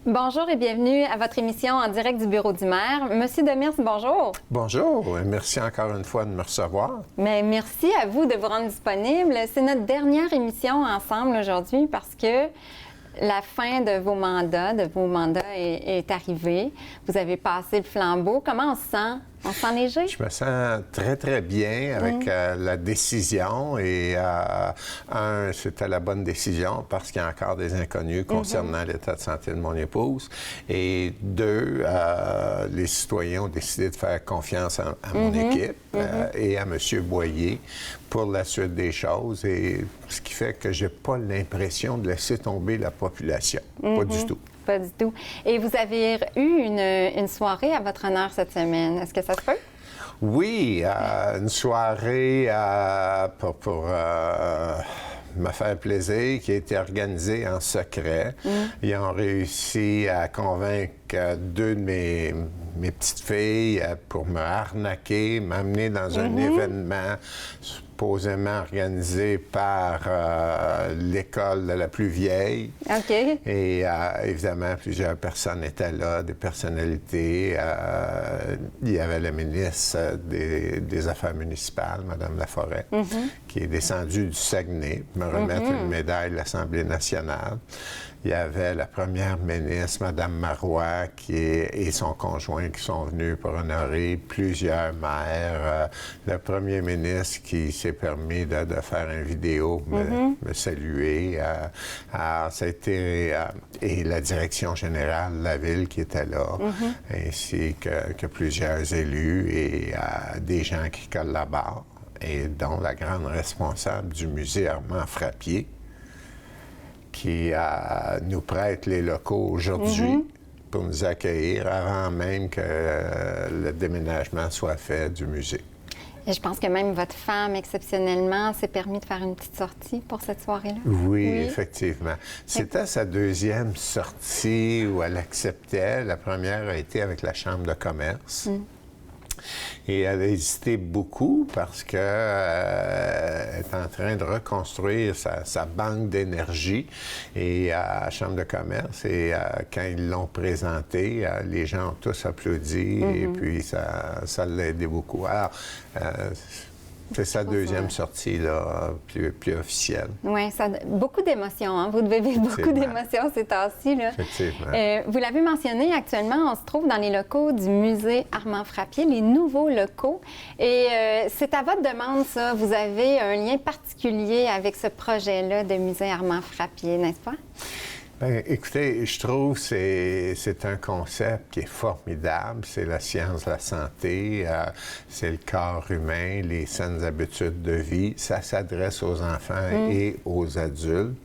Bonjour et bienvenue à votre émission en direct du Bureau du maire. Monsieur Demers, bonjour. Bonjour, merci encore une fois de me recevoir. Mais merci à vous de vous rendre disponible. C'est notre dernière émission ensemble aujourd'hui parce que la fin de vos mandats est arrivée. Vous avez passé le flambeau. Comment on se sent? On se sent léger? Je me sens très, très bien avec la décision. Et c'était la bonne décision parce qu'il y a encore des inconnus concernant l'état de santé de mon épouse. Et deux, les citoyens ont décidé de faire confiance à mon équipe et à M. Boyer pour la suite des choses. Et ce qui fait que je n'ai pas l'impression de laisser tomber la population. Pas du tout. Pas du tout. Et vous avez eu une soirée à votre honneur cette semaine. Est-ce que ça se peut? Oui, une soirée pour me faire plaisir qui a été organisée en secret. Ils ont réussi à convaincre deux de mes petites filles pour me arnaquer, m'amener dans un événement supposément organisé par l'école de la plus vieille. OK. Et évidemment, plusieurs personnes étaient là, des personnalités. Il y avait la ministre des Affaires municipales, Mme Laforêt, qui est descendue du Saguenay pour me remettre une médaille de l'Assemblée nationale. Il y avait la première ministre, Mme Marois, et son conjoint qui sont venus pour honorer plusieurs maires. Le premier ministre qui s'est permis de faire une vidéo, me saluer. Ça a été, et la direction générale de la ville qui était là, ainsi que plusieurs élus et des gens qui collaborent, et dont la grande responsable du musée Armand Frappier, qui nous prête les locaux aujourd'hui pour nous accueillir avant même que le déménagement soit fait du musée. Et je pense que même votre femme, exceptionnellement, s'est permis de faire une petite sortie pour cette soirée-là. Oui, effectivement. C'était sa deuxième sortie où elle acceptait. La première a été avec la Chambre de commerce. Et elle a hésité beaucoup parce qu'elle est en train de reconstruire sa banque d'énergie et à la Chambre de commerce. Et quand ils l'ont présenté, les gens ont tous applaudi et puis ça l'a aidé beaucoup. Alors, c'est sa deuxième sortie, là, plus officielle. Oui, beaucoup d'émotions. Hein? Vous devez vivre beaucoup d'émotions ces temps-ci. Là. Effectivement. Vous l'avez mentionné, actuellement, on se trouve dans les locaux du musée Armand Frappier, les nouveaux locaux. Et c'est à votre demande, ça. Vous avez un lien particulier avec ce projet-là de musée Armand Frappier, n'est-ce pas? Bien, écoutez, je trouve que c'est un concept qui est formidable. C'est la science de la santé, c'est le corps humain, les saines habitudes de vie. Ça s'adresse aux enfants et aux adultes.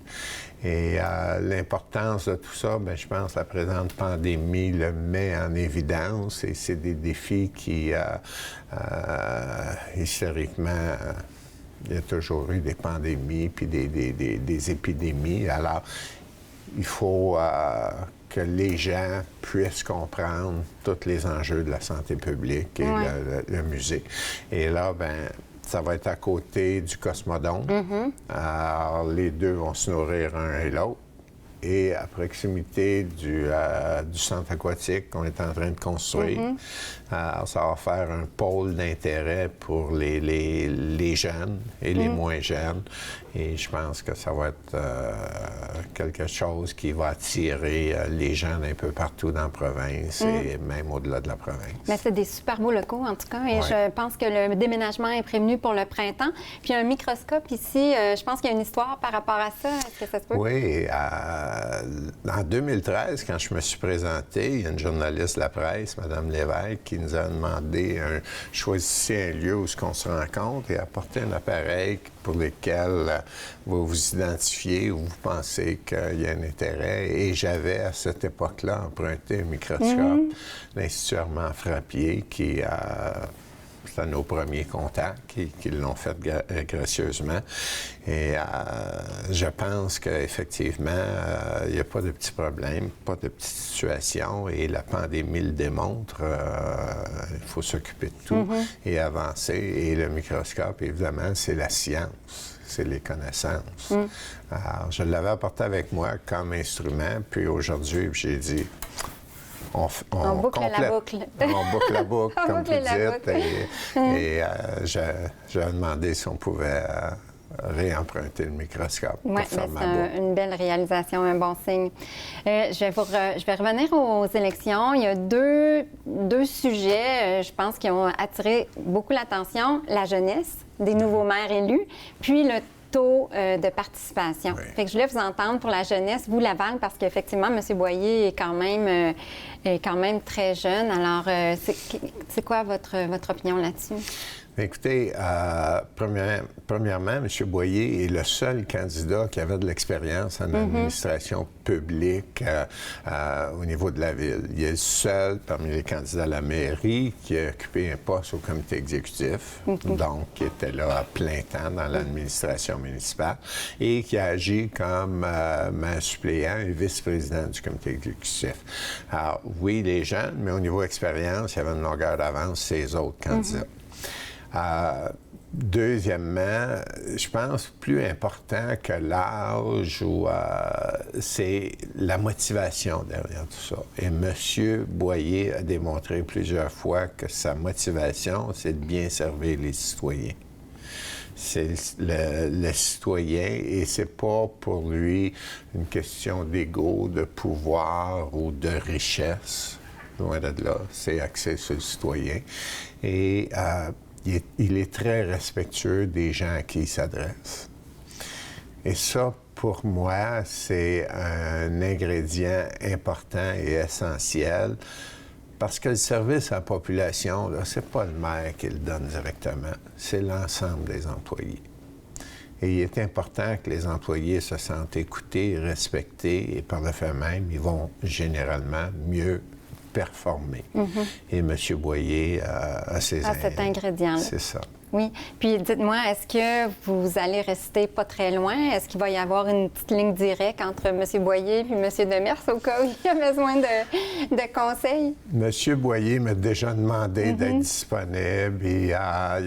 Et l'importance de tout ça, bien, je pense que la présente pandémie le met en évidence. Et c'est des défis qui, historiquement, il y a toujours eu des pandémies puis des épidémies. Alors, il faut que les gens puissent comprendre tous les enjeux de la santé publique et le musée. Et là, bien, ça va être à côté du Cosmodome. Alors, les deux vont se nourrir un et l'autre. Et à proximité du centre aquatique qu'on est en train de construire. Alors, ça va faire un pôle d'intérêt pour les jeunes et les moins jeunes. Et je pense que ça va être quelque chose qui va attirer les gens d'un peu partout dans la province et même au-delà de la province. Mais c'est des super beaux locaux, en tout cas. Et je pense que le déménagement est prévenu pour le printemps. Puis un microscope ici, je pense qu'il y a une histoire par rapport à ça. Est-ce que ça se peut? Oui. En 2013, quand je me suis présenté, il y a une journaliste de la presse, Mme Lévesque, qui nous a demandé choisissez un lieu où on se rencontre et apportez un appareil pour lequel vous vous identifiez ou vous pensez qu'il y a un intérêt. Et j'avais, à cette époque-là, emprunté un microscope de l'Institut Armand Frappier qui c'était nos premiers contacts qui l'ont fait gracieusement. Et je pense qu'effectivement, il n'y a pas de petits problèmes, pas de petites situations. Et la pandémie le démontre. Il faut s'occuper de tout et avancer. Et le microscope, évidemment, c'est la science. c'est les connaissances. Alors, je l'avais apporté avec moi comme instrument, puis aujourd'hui, j'ai dit, on boucle la boucle. On boucle la boucle, On comme boucle vous la dites. Et j'ai demandé si on pouvait réemprunter le microscope pour faire ma boucle. C'est une belle réalisation, un bon signe. Je vais revenir aux élections. Il y a deux sujets, je pense, qui ont attiré beaucoup l'attention. La jeunesse, des nouveaux maires élus, puis le taux de participation. Oui. Fait que je voulais vous entendre pour la jeunesse, vous, Laval, parce qu'effectivement, M. Boyer est quand même très jeune. Alors, c'est quoi votre opinion là-dessus? Écoutez, premièrement, M. Boyer est le seul candidat qui avait de l'expérience en administration publique au niveau de la ville. Il est le seul parmi les candidats à la mairie qui a occupé un poste au comité exécutif, donc qui était là à plein temps dans l'administration municipale et qui a agi comme maire suppléant et vice-président du comité exécutif. Alors, oui, il est jeune, mais au niveau expérience, il y avait une longueur d'avance sur les autres candidats. Deuxièmement, je pense plus important que l'âge, c'est la motivation derrière tout ça. Et M. Boyer a démontré plusieurs fois que sa motivation, c'est de bien servir les citoyens. C'est le citoyen et c'est pas pour lui une question d'ego, de pouvoir ou de richesse. Loin de là, c'est axé sur le citoyen. Et il est très respectueux des gens à qui il s'adresse. Et ça, pour moi, c'est un ingrédient important et essentiel parce que le service à la population, ce n'est pas le maire qui le donne directement, c'est l'ensemble des employés. Et il est important que les employés se sentent écoutés, respectés et par le fait même, ils vont généralement mieux performer. Et M. Boyer a ses cet ingrédient-là. C'est ça. Oui. Puis dites-moi, est-ce que vous allez rester pas très loin? Est-ce qu'il va y avoir une petite ligne directe entre M. Boyer et M. Demers au cas où il y a besoin de conseils? M. Boyer m'a déjà demandé d'être disponible. Il m'a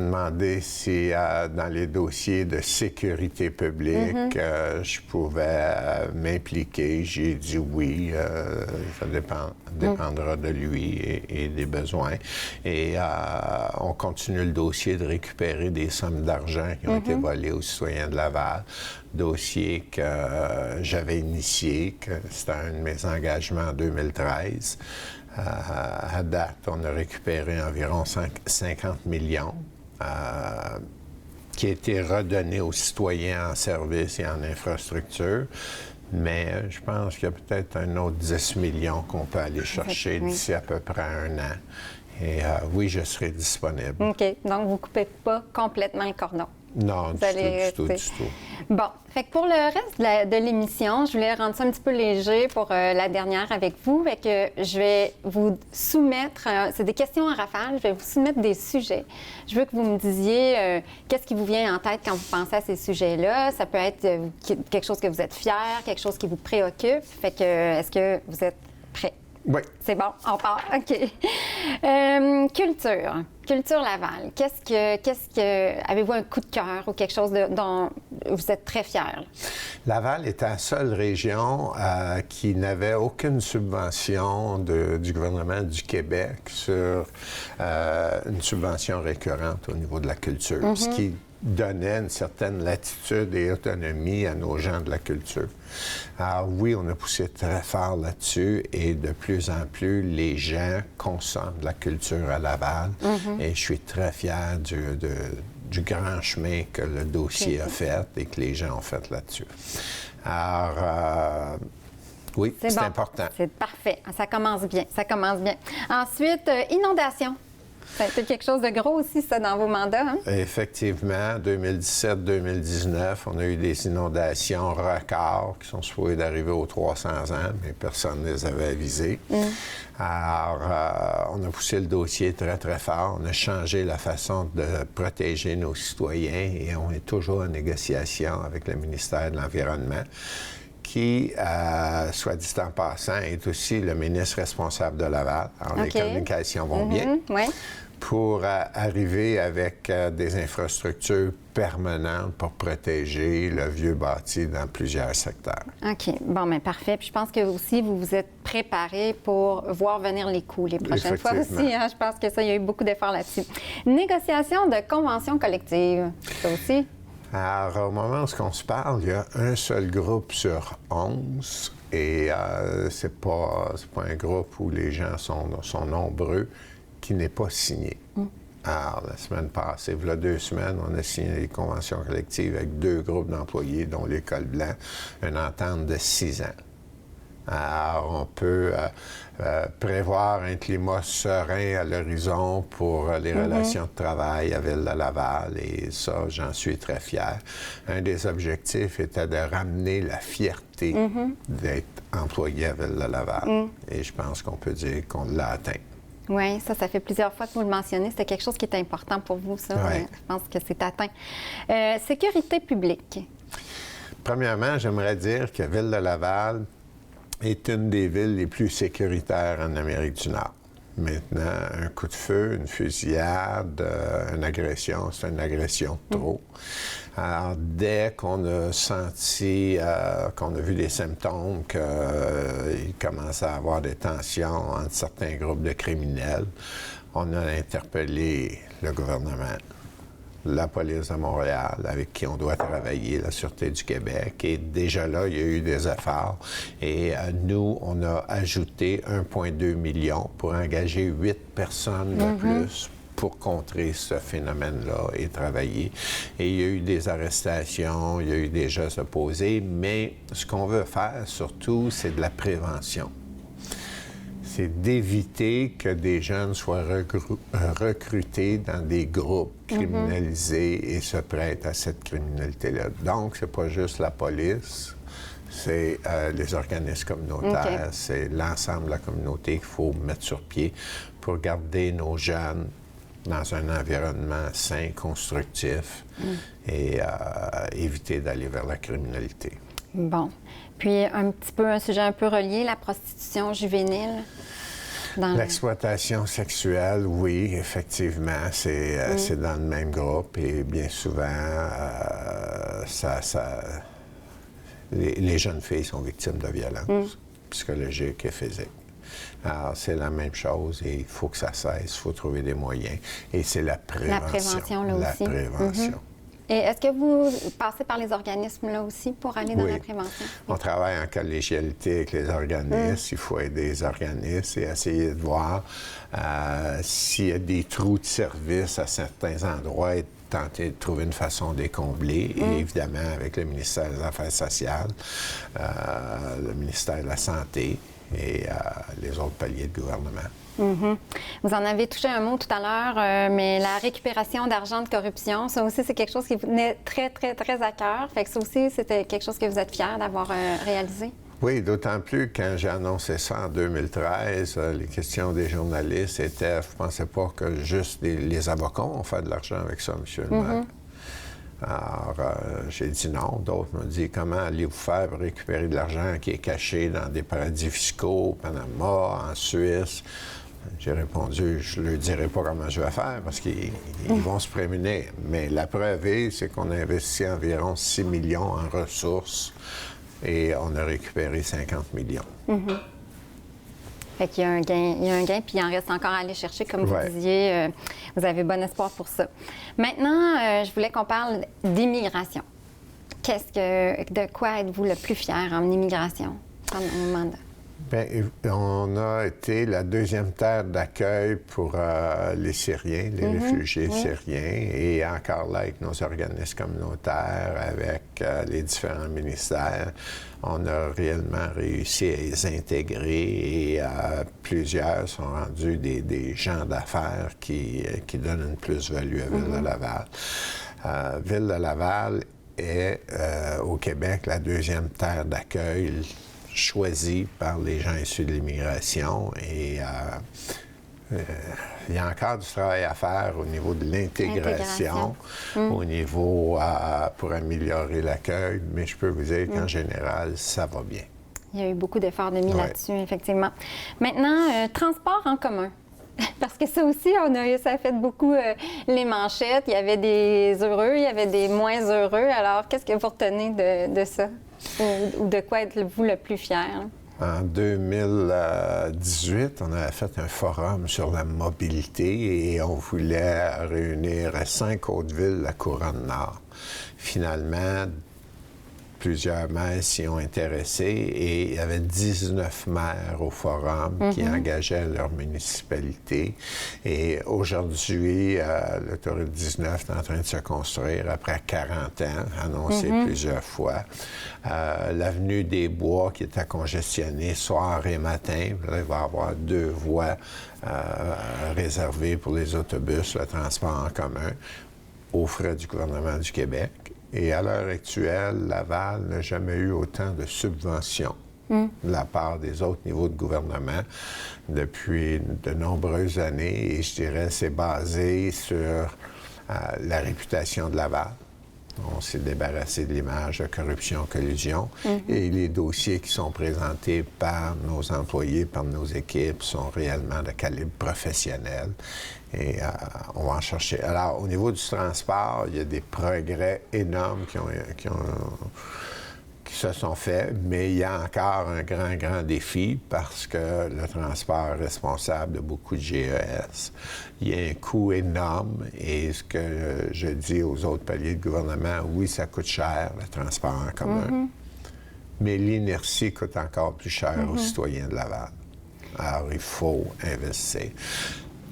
demandé si dans les dossiers de sécurité publique, je pouvais m'impliquer. J'ai dit oui. Ça dépendra de lui et des besoins. Et on continue le dossier de récupérer des sommes d'argent qui ont été volées aux citoyens de Laval. Dossier que j'avais initié, que c'était un de mes engagements en 2013. À date, on a récupéré environ 50 millions qui a été redonné aux citoyens en services et en infrastructure. Mais je pense qu'il y a peut-être un autre 10 millions qu'on peut aller chercher d'ici à peu près 1 an. Et oui, je serai disponible. OK. Donc, vous ne coupez pas complètement le cordon. Non, du tout. Bon. Fait que pour le reste de l'émission, je voulais rendre ça un petit peu léger pour la dernière avec vous. Fait que je vais vous soumettre, c'est des questions en rafale, je vais vous soumettre des sujets. Je veux que vous me disiez qu'est-ce qui vous vient en tête quand vous pensez à ces sujets-là. Ça peut être quelque chose que vous êtes fier, quelque chose qui vous préoccupe. Fait que, est-ce que vous êtes prêts? Oui. C'est bon, on part. OK. Culture Laval. Avez-vous un coup de cœur ou quelque chose dont vous êtes très fier? Laval est la seule région qui n'avait aucune subvention du gouvernement du Québec sur une subvention récurrente au niveau de la culture, ce qui donnait une certaine latitude et autonomie à nos gens de la culture. Alors oui, on a poussé très fort là-dessus et de plus en plus, les gens consomment de la culture à Laval et je suis très fier du grand chemin que le dossier a fait et que les gens ont fait là-dessus. Alors, oui, c'est important. C'est parfait. Ça commence bien. Ensuite, inondation. C'est quelque chose de gros aussi, ça, dans vos mandats. Hein? Effectivement, 2017-2019, on a eu des inondations records qui sont supposées d'arriver aux 300 ans, mais personne ne les avait avisés. Alors, on a poussé le dossier très, très fort. On a changé la façon de protéger nos citoyens et on est toujours en négociation avec le ministère de l'Environnement qui, soit dit en passant, est aussi le ministre responsable de Laval. Alors, les communications vont bien. pour arriver avec des infrastructures permanentes pour protéger le vieux bâti dans plusieurs secteurs. OK. Bon, bien, parfait. Puis je pense que aussi, vous vous êtes préparé pour voir venir les coûts les prochaines fois aussi. Hein? Je pense que ça, il y a eu beaucoup d'efforts là-dessus. Négociation de conventions collectives, ça aussi? Alors, au moment où on se parle, il y a un seul groupe sur 11 et c'est pas un groupe où les gens sont nombreux qui n'est pas signé. Alors, la semaine passée, il y a 2 semaines, on a signé des conventions collectives avec 2 groupes d'employés, dont l'École Blanc, une entente de 6 ans. Alors, on peut prévoir un climat serein à l'horizon pour les relations de travail à Ville-de-Laval, et ça, j'en suis très fier. Un des objectifs était de ramener la fierté d'être employé à Ville-de-Laval, et je pense qu'on peut dire qu'on l'a atteint. Oui, ça fait plusieurs fois que vous le mentionnez. C'était quelque chose qui est important pour vous, ça. Ouais. Je pense que c'est atteint. Sécurité publique. Premièrement, j'aimerais dire que Ville-de-Laval est une des villes les plus sécuritaires en Amérique du Nord. Maintenant, un coup de feu, une fusillade, une agression, c'est une agression de trop. Alors, dès qu'on a senti, qu'on a vu des symptômes qu'il commençait à avoir des tensions entre certains groupes de criminels, on a interpellé le gouvernement, la police de Montréal, avec qui on doit travailler, la Sûreté du Québec. Et déjà là, il y a eu des efforts. Et nous, on a ajouté 1,2 million pour engager 8 personnes de plus pour contrer ce phénomène-là et travailler. Et il y a eu des arrestations, il y a eu des gestes opposés, mais ce qu'on veut faire surtout, c'est de la prévention. C'est d'éviter que des jeunes soient recrutés dans des groupes criminalisés et se prêtent à cette criminalité-là. Donc, c'est pas juste la police, c'est les organismes communautaires, c'est l'ensemble de la communauté qu'il faut mettre sur pied pour garder nos jeunes dans un environnement sain, constructif et éviter d'aller vers la criminalité. Bon. Puis, un sujet un peu relié, la prostitution juvénile. L'exploitation sexuelle, oui, effectivement, c'est dans le même groupe et bien souvent, les jeunes filles sont victimes de violences psychologiques et physiques. Alors, c'est la même chose et il faut que ça cesse, il faut trouver des moyens. Et c'est la prévention. La prévention, là aussi. La prévention. Et est-ce que vous passez par les organismes, là aussi, pour aller dans la prévention? On travaille en collégialité avec les organismes. Il faut aider les organismes et essayer de voir s'il y a des trous de service à certains endroits et tenter de trouver une façon de les combler. Et évidemment, avec le ministère des Affaires sociales, le ministère de la Santé et les autres paliers de gouvernement. Vous en avez touché un mot tout à l'heure, mais la récupération d'argent de corruption, ça aussi, c'est quelque chose qui vous tenait très, très, très à cœur. Fait que ça aussi, c'était quelque chose que vous êtes fiers d'avoir réalisé? Oui, d'autant plus quand j'ai annoncé ça en 2013, les questions des journalistes étaient, je ne pensais pas que juste les avocats ont fait de l'argent avec ça, M. le maire. Alors, j'ai dit non. D'autres m'ont dit, comment allez-vous faire pour récupérer de l'argent qui est caché dans des paradis fiscaux, au Panama, en Suisse? J'ai répondu, je ne leur dirai pas comment je vais faire parce qu'ils vont se prémunir. Mais la preuve est, c'est qu'on a investi environ 6 millions en ressources et on a récupéré 50 millions. Fait qu'il y a un gain, puis il en reste encore à aller chercher, comme vous disiez. Vous avez bon espoir pour ça. Maintenant, je voulais qu'on parle d'immigration. De quoi êtes-vous le plus fier en immigration pendant mon mandat? Bien, on a été la deuxième terre d'accueil pour les Syriens, les réfugiés syriens, et encore là, avec nos organismes communautaires, avec les différents ministères, on a réellement réussi à les intégrer et plusieurs sont rendus des gens d'affaires qui donnent une plus-value à Ville-de-Laval. Ville-de-Laval est, au Québec, la deuxième terre d'accueil choisi par les gens issus de l'immigration et il y a encore du travail à faire au niveau de l'intégration, au niveau pour améliorer l'accueil, mais je peux vous dire qu'en général, ça va bien. Il y a eu beaucoup d'efforts de mis là-dessus, effectivement. Maintenant, transport en commun. Parce que ça aussi, ça a fait beaucoup les manchettes. Il y avait des heureux, il y avait des moins heureux. Alors, qu'est-ce que vous retenez de ça? Ou de quoi êtes-vous le plus fier? En 2018, on avait fait un forum sur la mobilité et on voulait réunir 5 autres villes de la Couronne Nord. Finalement, plusieurs maires s'y ont intéressés et il y avait 19 maires au forum qui engageaient leur municipalité. Et aujourd'hui, l'autoroute 19 est en train de se construire après 40 ans, annoncé plusieurs fois. L'avenue des Bois qui était congestionnée soir et matin, il va y avoir 2 voies réservées pour les autobus, le transport en commun, aux frais du gouvernement du Québec. Et à l'heure actuelle, Laval n'a jamais eu autant de subventions de la part des autres niveaux de gouvernement depuis de nombreuses années. Et je dirais c'est basé sur la réputation de Laval. On s'est débarrassé de l'image de corruption, collusion. Et les dossiers qui sont présentés par nos employés, par nos équipes, sont réellement de calibre professionnel. Et on va en chercher. Alors, au niveau du transport, il y a des progrès énormes qui se sont faits, mais il y a encore un grand défi parce que le transport est responsable de beaucoup de GES. Il y a un coût énorme et ce que je dis aux autres paliers de gouvernement, oui, ça coûte cher, le transport en commun, mais l'inertie coûte encore plus cher aux citoyens de Laval. Alors, il faut investir.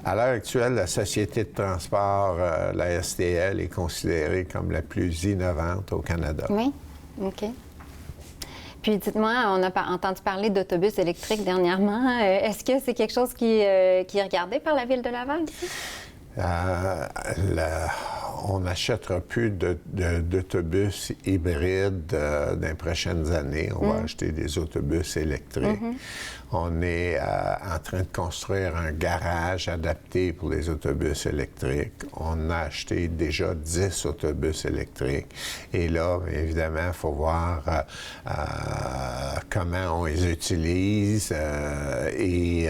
À l'heure actuelle, la société de transport, la STL, est considérée comme la plus innovante au Canada. Oui, OK. Puis dites-moi, on a entendu parler d'autobus électriques dernièrement. Est-ce que c'est quelque chose qui est regardé par la Ville de Laval ici? On n'achètera plus d'autobus hybrides dans les prochaines années. On va acheter des autobus électriques. On est en train de construire un garage adapté pour les autobus électriques. On a acheté déjà 10 autobus électriques. Et là, évidemment, il faut voir comment on les utilise et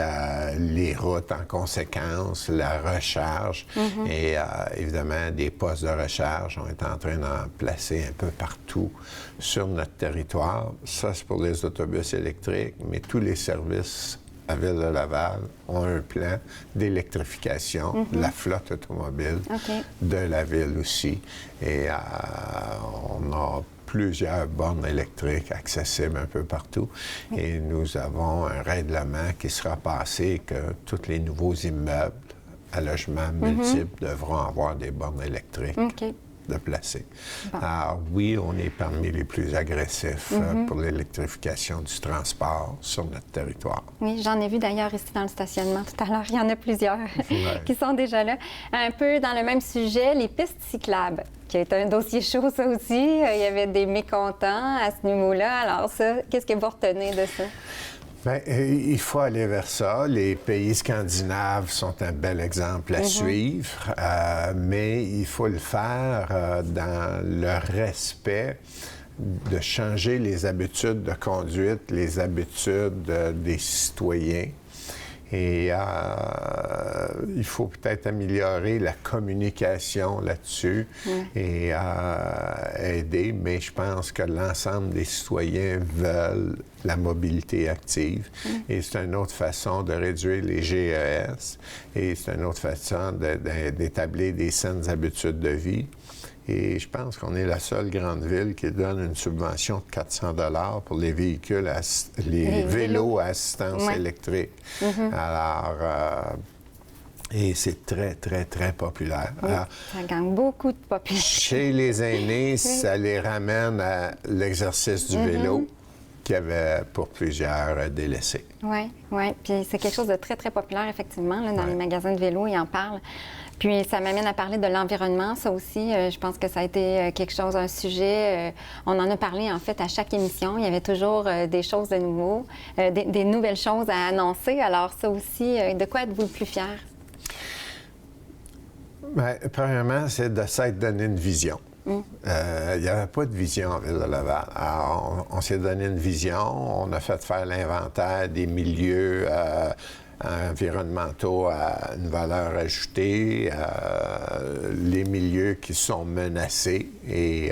les routes en conséquence, la recharge. Et évidemment, des postes de recharge. On est en train d'en placer un peu partout sur notre territoire. Ça, c'est pour les autobus électriques, mais tous les services à Ville de Laval ont un plan d'électrification de la flotte automobile de la ville aussi. Et on a plusieurs bornes électriques accessibles un peu partout. Et nous avons un règlement qui sera passé que tous les nouveaux immeubles à logement multiples devront avoir des bornes électriques de placer. Bon. Alors oui, on est parmi les plus agressifs pour l'électrification du transport sur notre territoire. Oui, j'en ai vu d'ailleurs ici dans le stationnement tout à l'heure. Il y en a plusieurs qui sont déjà là. Un peu dans le même sujet, les pistes cyclables, qui est un dossier chaud, ça aussi. Il y avait des mécontents à ce niveau-là. Alors ça, qu'est-ce que vous retenez de ça? Bien, il faut aller vers ça. Les pays scandinaves sont un bel exemple à suivre, mais il faut le faire dans le respect de changer les habitudes de conduite, les habitudes des citoyens. Et il faut peut-être améliorer la communication là-dessus et aider, mais je pense que l'ensemble des citoyens veulent la mobilité active. Et c'est une autre façon de réduire les GES et c'est une autre façon d'établir des saines habitudes de vie. Et je pense qu'on est la seule grande ville qui donne une subvention de 400 $ pour les véhicules, les vélos à assistance électrique. Alors, et c'est très, très, très populaire. Oui, alors, ça gagne beaucoup de popularité. Chez les aînés, ça les ramène à l'exercice du vélo qu'il y avait pour plusieurs délaissés. Oui, oui. Puis c'est quelque chose de très, très populaire, effectivement. Là, dans les magasins de vélo, ils en parlent. Puis ça m'amène à parler de l'environnement, ça aussi. Je pense que ça a été quelque chose, un sujet. On en a parlé, en fait, à chaque émission. Il y avait toujours des choses de nouveau, des nouvelles choses à annoncer. Alors ça aussi, de quoi êtes-vous le plus fier? Bien, premièrement, c'est de s'être donné une vision. Il n'y avait pas de vision en Ville de Laval. Alors, on s'est donné une vision. On a fait faire l'inventaire des milieux environnementaux à une valeur ajoutée, les milieux qui sont menacés et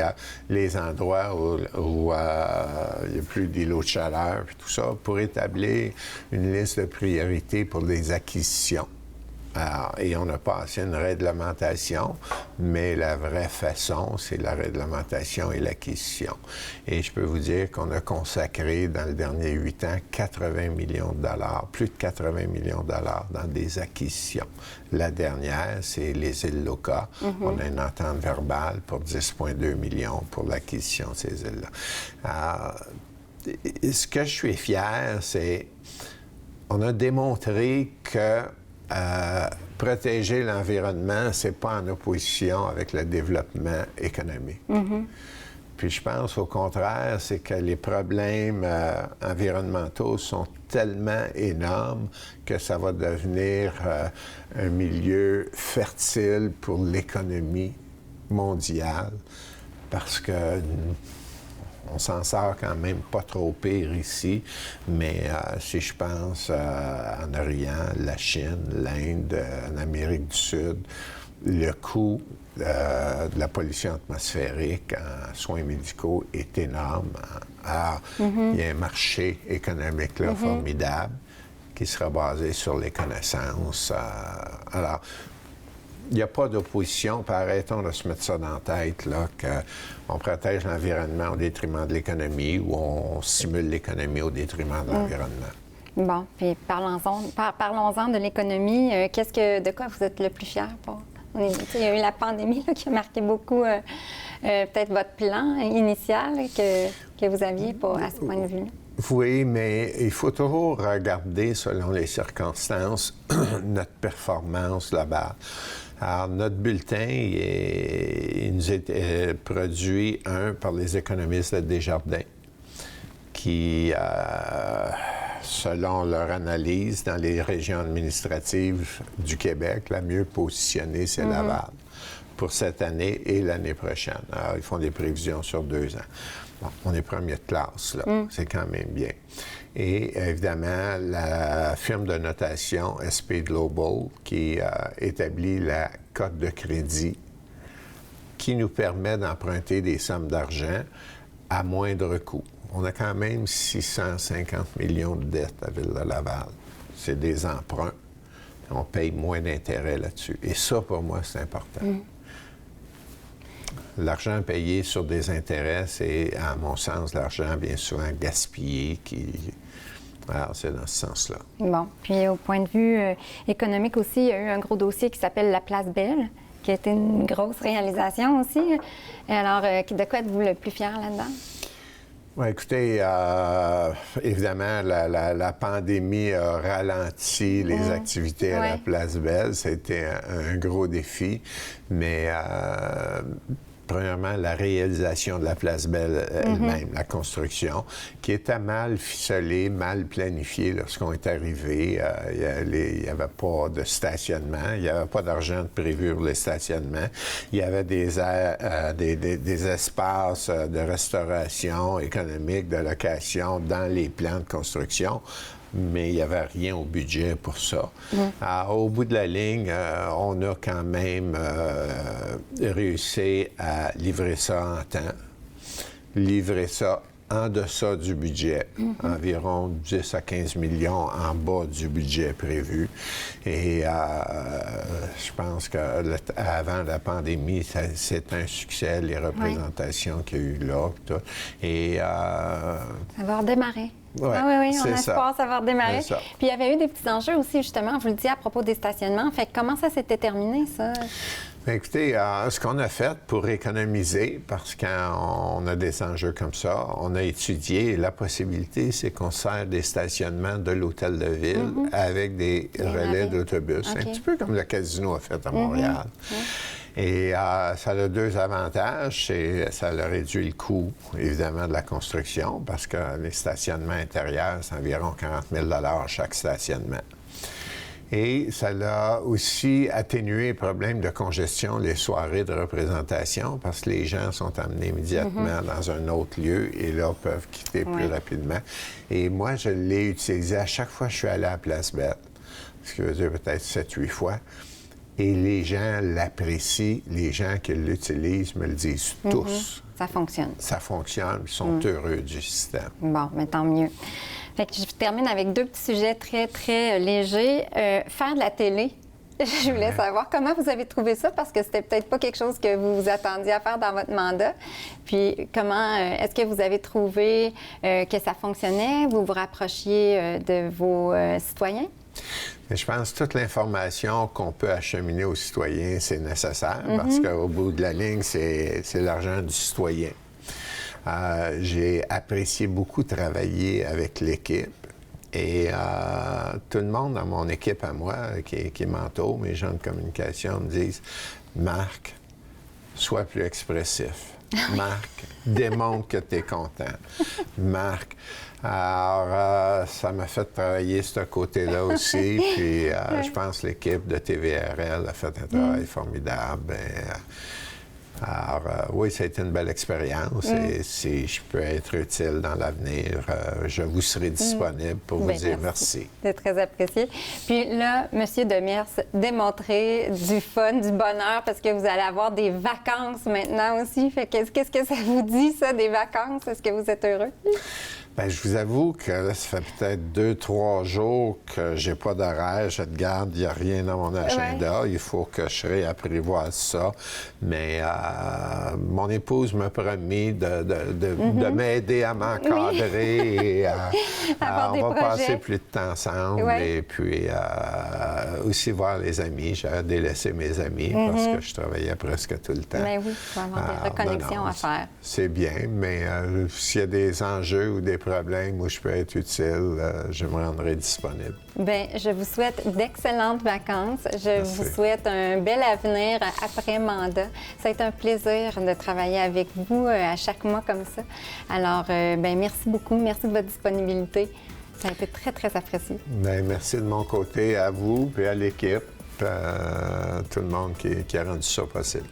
les endroits où il n'y a plus d'îlots de chaleur, puis tout ça, pour établir une liste de priorités pour les acquisitions. Et on a passé une réglementation, mais la vraie façon, c'est la réglementation et l'acquisition. Et je peux vous dire qu'on a consacré dans les derniers 8 ans 80 millions de dollars, plus de 80 millions de dollars dans des acquisitions. La dernière, c'est les îles Loka. On a une entente verbale pour 10,2 millions pour l'acquisition de ces îles-là. Ce que je suis fier, c'est on a démontré que protéger l'environnement, c'est pas en opposition avec le développement économique. Puis je pense au contraire, c'est que les problèmes environnementaux sont tellement énormes que ça va devenir un milieu fertile pour l'économie mondiale parce que on s'en sort quand même pas trop pire ici, mais si je pense en Orient, la Chine, l'Inde, en Amérique du Sud, le coût de la pollution atmosphérique en soins médicaux est énorme. Alors, il y a un marché économique là, formidable qui sera basé sur les connaissances. Alors, il n'y a pas d'opposition, puis arrêtons de se mettre ça dans la tête, là, qu'on protège l'environnement au détriment de l'économie ou on stimule l'économie au détriment de l'environnement. Bon, puis parlons-en de l'économie. De quoi vous êtes le plus fier? Il y a eu la pandémie là, qui a marqué beaucoup peut-être votre plan initial que vous aviez à ce point de vue-là. Oui, mais il faut toujours regarder, selon les circonstances, notre performance globale. Alors, notre bulletin, il nous est produit, par les économistes de Desjardins, qui, selon leur analyse, dans les régions administratives du Québec, la mieux positionnée, c'est Laval, pour cette année et l'année prochaine. Alors, ils font des prévisions sur 2 ans. Bon, on est premier de classe, là. C'est quand même bien. Et évidemment, la firme de notation SP Global qui établit la cote de crédit qui nous permet d'emprunter des sommes d'argent à moindre coût. On a quand même 650 millions de dettes à Ville-de-Laval. C'est des emprunts. On paye moins d'intérêts là-dessus. Et ça, pour moi, c'est important. L'argent payé sur des intérêts, c'est, à mon sens, l'argent bien souvent gaspillé. Alors, c'est dans ce sens-là. Bon. Puis, au point de vue économique aussi, il y a eu un gros dossier qui s'appelle la Place Belle, qui a été une grosse réalisation aussi. Alors, de quoi êtes-vous le plus fier là-dedans? Oui, écoutez, évidemment, la pandémie a ralenti les activités à la Place Belle. C'était un gros défi, mais premièrement, la réalisation de la Place Belle elle-même, la construction, qui était mal ficelée, mal planifiée lorsqu'on est arrivé. Il n'y avait pas de stationnement, il n'y avait pas d'argent prévu pour les stationnements. Il y avait des espaces de restauration économique, de location dans les plans de construction. Mais il n'y avait rien au budget pour ça. Au bout de la ligne, on a quand même réussi à livrer ça en temps, livrer ça en deçà du budget, environ 10 à 15 millions en bas du budget prévu. Et je pense qu'avant la pandémie, c'est un succès, les représentations qu'il y a eu là. Tout. Et, ça va redémarrer. Ouais, oui, on espère ça va redémarrer. Puis il y avait eu des petits enjeux aussi, justement, vous le disiez à propos des stationnements. Fait comment ça s'était terminé, ça? Bien, écoutez, ce qu'on a fait pour économiser, parce qu'on a des enjeux comme ça, on a étudié la possibilité, c'est qu'on sert des stationnements de l'hôtel de ville avec des relais d'autobus. Okay. Un petit peu comme le casino a fait à Montréal. Et ça a 2 avantages. Ça a réduit le coût, évidemment, de la construction, parce que les stationnements intérieurs, c'est environ 40 000 chaque stationnement. Et ça a aussi atténué le problème de congestion les soirées de représentation, parce que les gens sont amenés immédiatement dans un autre lieu et là peuvent quitter plus rapidement. Et moi, je l'ai utilisé à chaque fois que je suis allé à Place Belle. ce qui veut dire peut-être 7-8 fois. Et les gens l'apprécient, les gens qui l'utilisent me le disent tous. Ça fonctionne. Ça fonctionne, ils sont heureux du système. Bon, mais tant mieux. Fait que je termine avec 2 petits sujets très, très légers. Faire de la télé. Je voulais savoir comment vous avez trouvé ça, parce que c'était peut-être pas quelque chose que vous vous attendiez à faire dans votre mandat. Puis comment est-ce que vous avez trouvé que ça fonctionnait? Vous vous rapprochiez de vos citoyens? Mais je pense que toute l'information qu'on peut acheminer aux citoyens, c'est nécessaire, parce qu'au bout de la ligne, c'est l'argent du citoyen. J'ai apprécié beaucoup travailler avec l'équipe. Et tout le monde dans mon équipe à moi, qui m'entoure, mes gens de communication, me disent « Marc, sois plus expressif. Marc, démontre que tu es content. Marc. » Alors, ça m'a fait travailler ce côté-là aussi. Puis, je pense que l'équipe de TVRL a fait un travail formidable. Alors, oui, ça a été une belle expérience. Et si je peux être utile dans l'avenir, je vous serai disponible pour vous dire merci. C'est très apprécié. Puis là, M. Demers, démontrez du fun, du bonheur, parce que vous allez avoir des vacances maintenant aussi. Fait qu'est-ce que ça vous dit, ça, des vacances? Est-ce que vous êtes heureux? Bien, je vous avoue que là, ça fait peut-être 2-3 jours que j'ai pas d'horaire, je te garde, il n'y a rien dans mon agenda. Ouais. Il faut que je réapprivoise ça. Mais mon épouse m'a promis de m'aider à m'encadrer. Et on va passer plus de temps ensemble. Et puis aussi voir les amis. J'ai délaissé mes amis parce que je travaillais presque tout le temps. Mais oui, il faut avoir des reconnexions à faire. C'est bien, mais s'il y a des enjeux ou des problèmes où je peux être utile, je me rendrai disponible. Bien, je vous souhaite d'excellentes vacances. Je vous souhaite un bel avenir après mandat. Ça a été un plaisir de travailler avec vous à chaque mois comme ça. Alors, bien, merci beaucoup. Merci de votre disponibilité. Ça a été très, très apprécié. Bien, merci de mon côté à vous et à l'équipe, tout le monde qui a rendu ça possible.